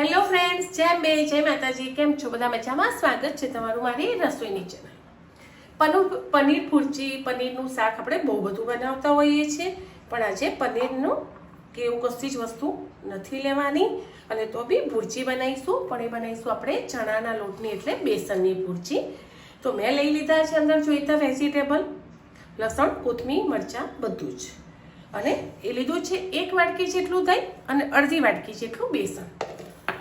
Hello friends, જય બે જય માતાજી. કેમ છો બધા? મજામાં? સ્વાગત છે તમારું મારી રસોઈની ચેનલ. પનીર ભુરજી, પનીરનું શાક આપણે બહુ બધું બનાવતા હોઈએ છીએ, પણ આજે પનીરનું કે એવું કશી જ વસ્તુ નથી લેવાની અને તો બી ભુરજી બનાવીશું. પણ એ બનાવીશું આપણે ચણાના લોટની, એટલે બેસનની ભુરજી. તો મેં લઈ લીધા છે અંદર જોઈતા વેજીટેબલ, લસણ, કોથમીર, મરચાં બધું જ. અને એ લીધું છે 1 વાટકી જેટલું દહીં અને અડધી વાટકી જેટલું બેસન.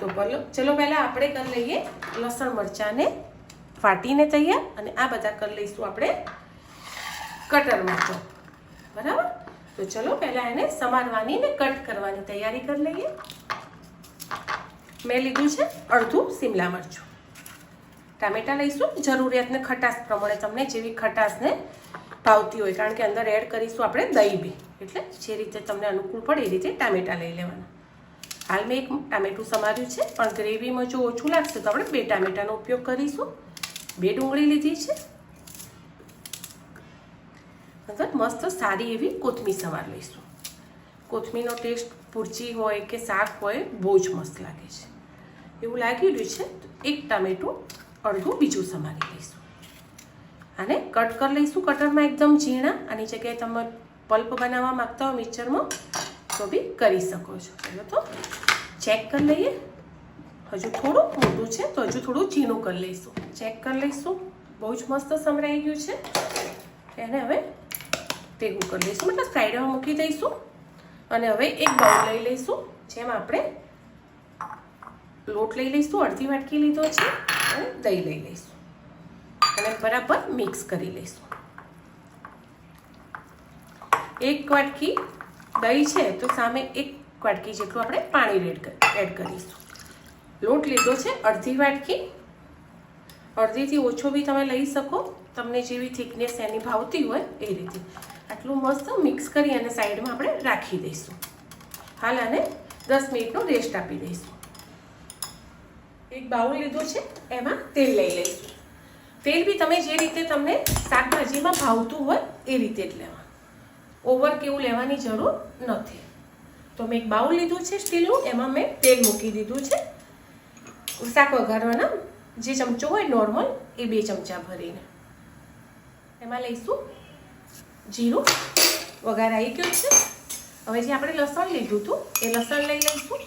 તો ચલો પહેલાં આપણે કરી લઈએ લસણ મરચાંને વાટીને તૈયાર, અને આ બધા કરી લઈશું આપણે કટરમાં ચોપ. બરાબર? તો ચલો પહેલાં એને સમારવાની ને કટ કરવાની તૈયારી કરી લઈએ. મેં લીધું છે અડધું શિમલા મરચું. ટામેટાં લઈશું જરૂરિયાતને ખટાશ પ્રમાણે, તમને જેવી ખટાશને ભાવતી હોય, કારણ કે અંદર એડ કરીશું આપણે દહીં બી, એટલે જે રીતે તમને અનુકૂળ પડે એ રીતે ટામેટાં લઈ લેવાના. હાલ મેં 1 ટામેટું સમાર્યું છે, પણ ગ્રેવીમાં જો ઓછું લાગશે તો આપણે 2 ટામેટાનો ઉપયોગ કરીશું. 2 ડુંગળી લીધી છે. અંદર મસ્ત સારી એવી કોથમીર સમાર લઈશું. કોથમીરનો ટેસ્ટ ભુરજી હોય કે શાક હોય બહુ જ મસ્ત લાગે છે. એવું લાગી રહ્યું છે તો 1 ટામેટું અડધું બીજું સમારી લઈશું. આને કટ કરી લઈશું કટરમાં એકદમ ઝીણા. આની જગ્યાએ તમે પલ્પ બનાવવા માગતા હો મિક્સરમાં તો બી કરી શકો છો. ચલો તો ચેક કરી લઈએ. હજુ થોડું મોટું છે તો હજુ થોડું ઝીણું કરી લઈશું. ચેક કરી લઈશું. બહુ જ મસ્ત સમરાઈ ગયું છે. એને હવે ભેગું કરી લઈશું, મતલબ સાઈડમાં મૂકી દઈશું. અને હવે એક બાઉલ લઈ લઈશું, જેમાં આપણે લોટ લઈ લઈશું. અડધી વાટકી લીધો છે અને દહીં લઈ લઈશું અને બરાબર મિક્સ કરી લઈશું. 1 વાટકી દહીં છે તો સામે 1 વાટકી જેટલું આપણે પાણી એડ કરીશું. લોટ લીધો છે અડધી વાટકી, અડધીથી ઓછો બી તમે લઈ શકો, તમને જેવી થિકનેસ એની ભાવતી હોય એ રીતે. આટલું મસ્ત મિક્સ કરી અને સાઈડમાં આપણે રાખી દઈશું. હાલ આને 10 મિનિટનો રેસ્ટ આપી દઈશું. એક બાઉલ લીધો છે, એમાં તેલ લઈ લઈશું. તેલ બી તમે જે રીતે તમને શાકભાજીમાં ભાવતું હોય એ રીતે જ લેવાનું, ઓવર કેવું લેવાની જરૂર નથી. તો મેં એક બાઉલ લીધું છે સ્ટીલનું, એમાં મેં તેલ મૂકી દીધું છે. શાક વઘારવાના જે ચમચો હોય નોર્મલ એ 2 ચમચા ભરીને એમાં લઈશું જીરું. વઘાર આવી ગયો છે. હવે જે આપણે લસણ લીધું હતું એ લસણ લઈ લઈશું.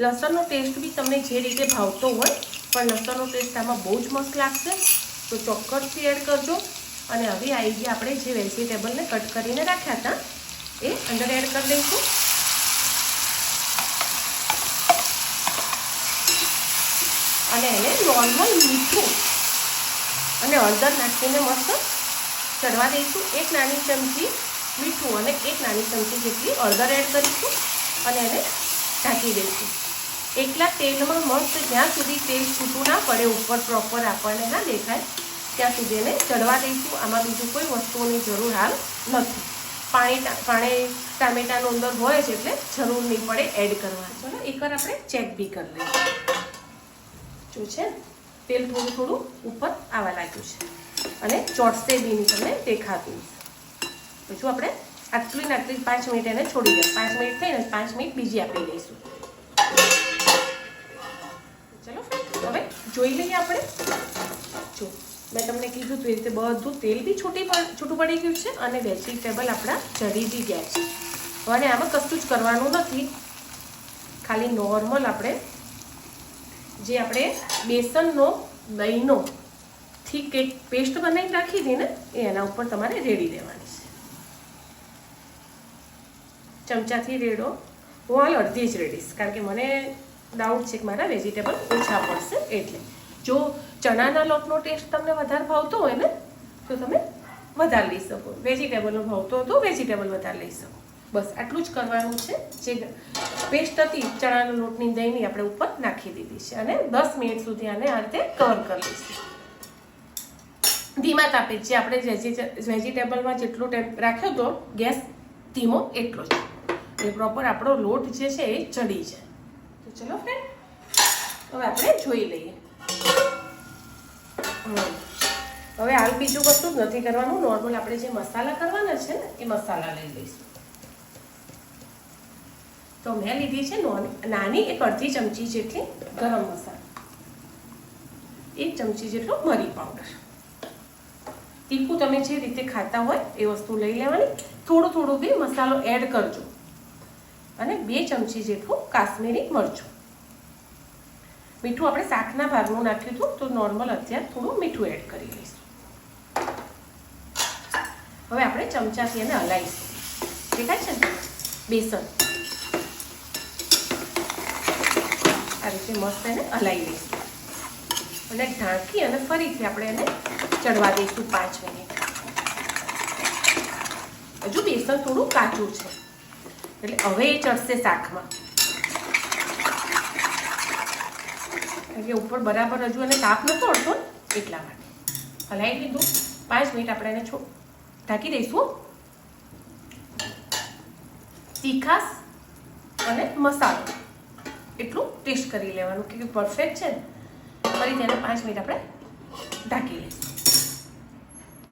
લસણનો ટેસ્ટ બી તમને જે રીતે ભાવતો હોય, પણ લસણનો ટેસ્ટ આમાં બહુ જ મસ્ત લાગશે, તો ચોક્કસથી એડ કરજો. અને હવે આવી ગયા આપણે જે વેજીટેબલને કટ કરીને રાખ્યા હતા એ અંદર એડ કરી દઈશું. અને એને નોર્મલ મીઠું અને હળદર નાખીને મસ્ત ચડવા દઈશું. 1 નાની ચમચી મીઠું અને 1 નાની ચમચી જેટલી હળદર એડ કરીશું અને એને ઢાંકી દઈશું. એકલા તેલમાં મસ્ત જ્યાં સુધી તેલ છૂટું ના પડે, ઉપર પ્રોપર આપણને ના દેખાય ત્યાં સુધી એને ચડવા દઈશું. આમાં બીજું કોઈ વસ્તુઓની જરૂર હાલ નથી. પાણી ટામેટાનું અંદર હોય છે એટલે જરૂર નહીં પડે એડ કરવાની. ચલો એકવાર આપણે ચેક બી કરી લઈએ. જો છે તેલ થોડું થોડું ઉપર આવવા લાગ્યું છે અને ચોટશે બી નહીં, તમને દેખાતું. પછી આપણે આટલી 5 મિનિટ એને છોડી દે. 5 મિનિટ થઈને 5 મિનિટ બીજી આપી દઈશું. ચલો હવે જોઈ લઈએ આપણે. જો મેં તમને કીધું તો એ રીતે બધું તેલ બી છૂટું પડી ગયું છે અને વેજીટેબલ આપણા ચડી બી ગયા છે. અને આમાં કશું જ કરવાનું નથી, ખાલી નોર્મલ આપણે જે આપણે બેસનનો દહીંનો થીક એક પેસ્ટ બનાવીને રાખી હતી ને એ એના ઉપર તમારે રેડી દેવાની છે. ચમચાથી રેડો. હું હાલ અડધી જ રેડીશ, કારણ કે મને ડાઉટ છે કે મારા વેજીટેબલ ઓછા પડશે. એટલે જો ચણાના લોટનો ટેસ્ટ તમને વધારે ભાવતો હોય ને તો તમે વધારે લઈ શકો, વેજીટેબલનો ભાવતો હોય તો વેજીટેબલ વધારે લઈ શકો. બસ આટલું જ કરવાનું છે. જે પેસ્ટ હતી ચણાના લોટની દહીંની આપણે ઉપર નાખી દીધી છે અને 10 મિનિટ સુધી આને આ રીતે કવર કરી લઈશું. ધીમા તાપે જે આપણે વેજીટેબલમાં જેટલો ટાઈમ રાખ્યો હતો ગેસ ધીમો એટલો જ, એટલે પ્રોપર આપણો લોટ જે છે એ ચડી જાય. તો ચલો ફ્રેન્ડ હવે આપણે જોઈ લઈએ. હવે હાલ બીજું કશું જ નથી કરવાનું. નોર્મલ આપણે જે મસાલા કરવાના છે ને એ મસાલા લઈ લઈશું. તો મેં લીધી છે નાની એક અડધી ચમચી જેટલી ગરમ મસાલો, 1 ચમચી જેટલો મરી પાવડર. તીખું તમે જે રીતે ખાતા હોય એ વસ્તુ લઈ લેવાની. થોડો બી મસાલો એડ કરજો. અને 2 ચમચી જેટલું કાશ્મીરી મરચું. મીઠું આપણે શાકના ભાગનું નાખ્યું હતું, તો નોર્મલ અત્યારે થોડું મીઠું એડ કરી લઈશું. હવે આપણે ચમચાથી એને હલાવીશું. દેખાય છે ને બેસન આ રીતે મસ્ત એને હલાવી લઈશું અને ઢાંકી અને ફરીથી આપણે એને ચડવા દઈશું 5 મિનિટ. હજુ બેસન થોડું કાચું છે એટલે હવે એ ચડશે શાકમાં. કારણ કે ઉપર બરાબર હજુ એને તાપ નતો અડતો એટલા માટે હલાવી દીધું. 5 મિનિટ આપણે એને ઢાંકી દઈશું. તીખાસ અને મસાલો એટલું ટેસ્ટ કરી લેવાનું કે પરફેક્ટ છે ને. ફરી તેને 5 મિનિટ આપણે ઢાંકી લઈશું.